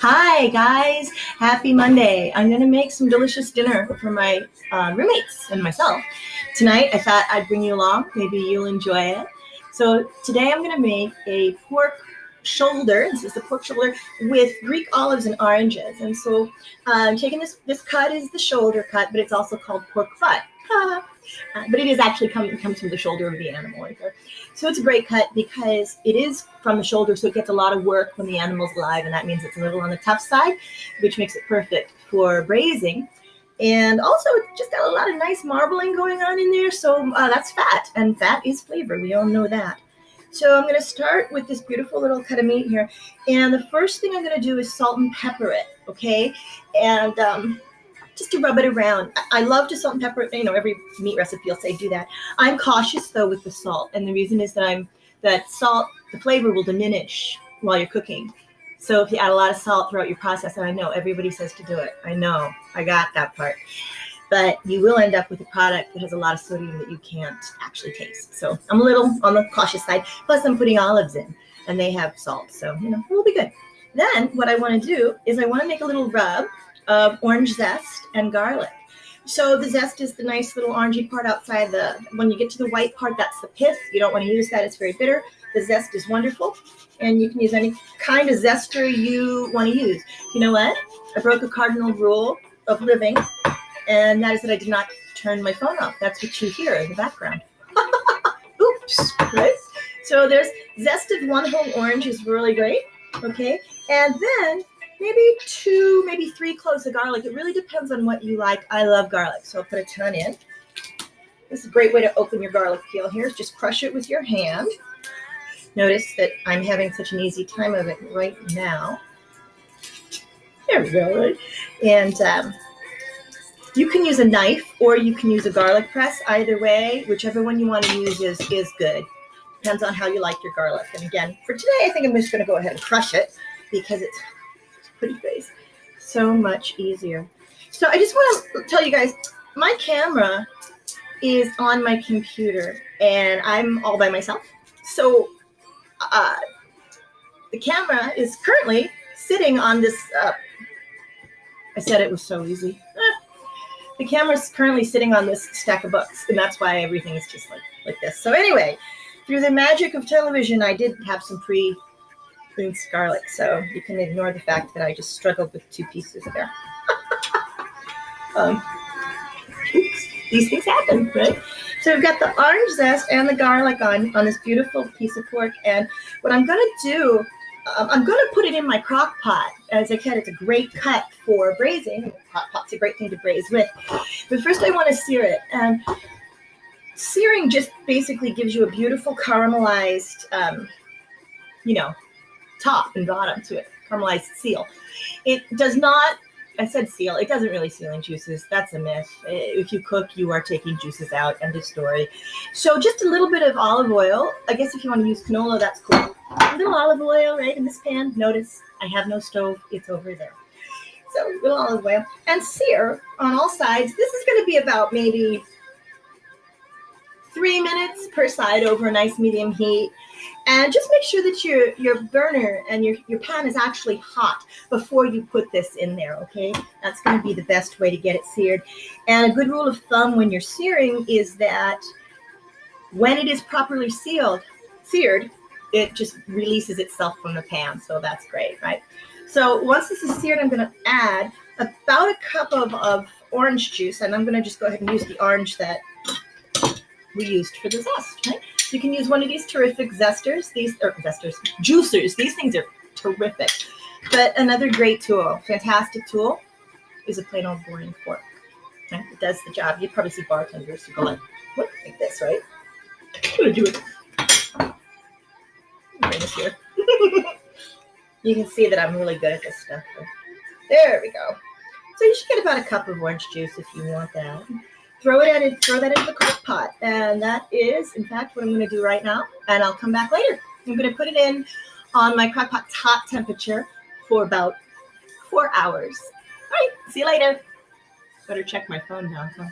Hi guys, happy Monday. I'm gonna make some delicious dinner for my roommates and myself. Tonight I thought I'd bring you along, maybe you'll enjoy it. So today I'm gonna make a pork shoulder, this is the pork shoulder, with Greek olives and oranges. And so I'm taking this cut is the shoulder cut, but it's also called pork butt. But it is actually comes from the shoulder of the animal right there. So it's a great cut because it is from the shoulder, so it gets a lot of work when the animal's live, and that means it's a little on the tough side, which makes it perfect for braising. And also, it's just got a lot of nice marbling going on in there, so that's fat, and fat is flavor. We all know that. So I'm going to start with this beautiful little cut of meat here, and the first thing I'm going to do is salt and pepper it, okay? And just to rub it around. I love to salt and pepper, every meat recipe will say do that. I'm cautious though with the salt, and the reason is that salt, the flavor will diminish while you're cooking. So if you add a lot of salt throughout your process, and I know everybody says to do it, I know, I got that part, but you will end up with a product that has a lot of sodium that you can't actually taste. So I'm a little on the cautious side, plus I'm putting olives in, and they have salt, so it will be good. Then what I want to do is I want to make a little rub of orange zest and garlic. So the zest is the nice little orangey part outside when you get to the white part, that's the pith. You don't want to use that, it's very bitter. The zest is wonderful, and you can use any kind of zester you want to use. You know what? I broke a cardinal rule of living, and that is that I did not turn my phone off. That's what you hear in the background. Oops, right? So there's zest of one whole orange is really great, okay? And then maybe 2, maybe 3 cloves of garlic. It really depends on what you like. I love garlic, so I'll put a ton in. This is a great way to open your garlic peel here, is just crush it with your hand. Notice that I'm having such an easy time of it right now. There we go, right? And you can use a knife or you can use a garlic press. Either way, whichever one you want to use is good. Depends on how you like your garlic. And again, for today, I think I'm just going to go ahead and crush it because it's pretty face. So much easier. So I just want to tell you guys, my camera is on my computer and I'm all by myself. So the camera is currently sitting on this, I said it was so easy. The camera's currently sitting on this stack of books, and that's why everything is just like this. So anyway, through the magic of television, I did have some minced garlic, so you can ignore the fact that I just struggled with 2 pieces there. Oops, these things happen, right? So we've got the orange zest and the garlic on this beautiful piece of pork, and what I'm going to do, I'm going to put it in my crock pot. As I said, it's a great cut for braising. Hot pot's a great thing to braise with. But first I want to sear it, and searing just basically gives you a beautiful caramelized, top and bottom to it, caramelized seal. It does not, I said seal, it doesn't really seal in juices. That's a myth. If you cook, you are taking juices out, end of story. So just a little bit of olive oil. I guess if you want to use canola, that's cool. A little olive oil right in this pan. Notice I have no stove, it's over there. So a little olive oil and sear on all sides. This is going to be about maybe 3 minutes per side over a nice medium heat. And just make sure that your burner and your pan is actually hot before you put this in there, okay? That's going to be the best way to get it seared. And a good rule of thumb when you're searing is that when it is properly seared, it just releases itself from the pan, so that's great, right? So once this is seared, I'm going to add about a cup of orange juice, and I'm going to just go ahead and use the orange that we used for the zest, right? You can use one of these terrific juicers. These things are terrific. But another great tool, fantastic tool, is a plain old boring fork. Okay? It does the job. You'd probably see bartenders who go like this, right? I'm gonna do it. Bring this here. You can see that I'm really good at this stuff. There we go. So you should get about a cup of orange juice if you want that. Throw that into the crock pot, and that is, in fact, what I'm going to do right now, and I'll come back later. I'm going to put it in on my crock pot's hot temperature for about 4 hours. All right, see you later. Better check my phone now, huh?